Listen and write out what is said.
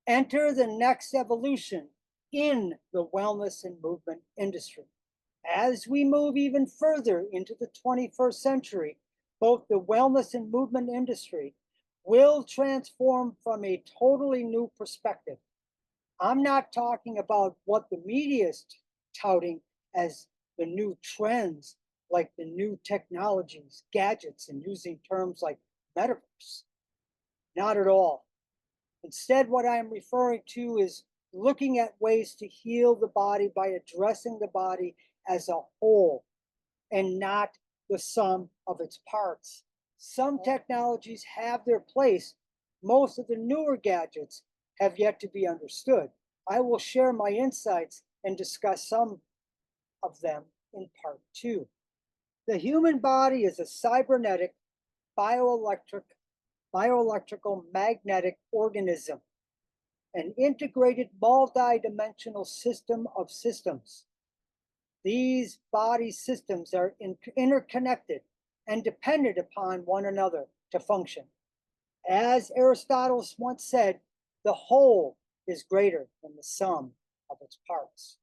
Enter the next evolution in the wellness and movement industry. As we move even further into the 21st century, both the wellness and movement industry will transform from a totally new perspective. I'm not talking about what the media is touting as the new trends, like the new technologies, gadgets, and using terms like metaverse. Not at all. Instead, what I'm referring to is looking at ways to heal the body by addressing the body as a whole and not the sum of its parts. Some technologies have their place. Most of the newer gadgets have yet to be understood. I will share my insights and discuss some of them in part 2. The human body is a cybernetic, bioelectrical magnetic organism, an integrated multidimensional system of systems. These body systems are interconnected and dependent upon one another to function. As Aristotle once said, the whole is greater than the sum of its parts.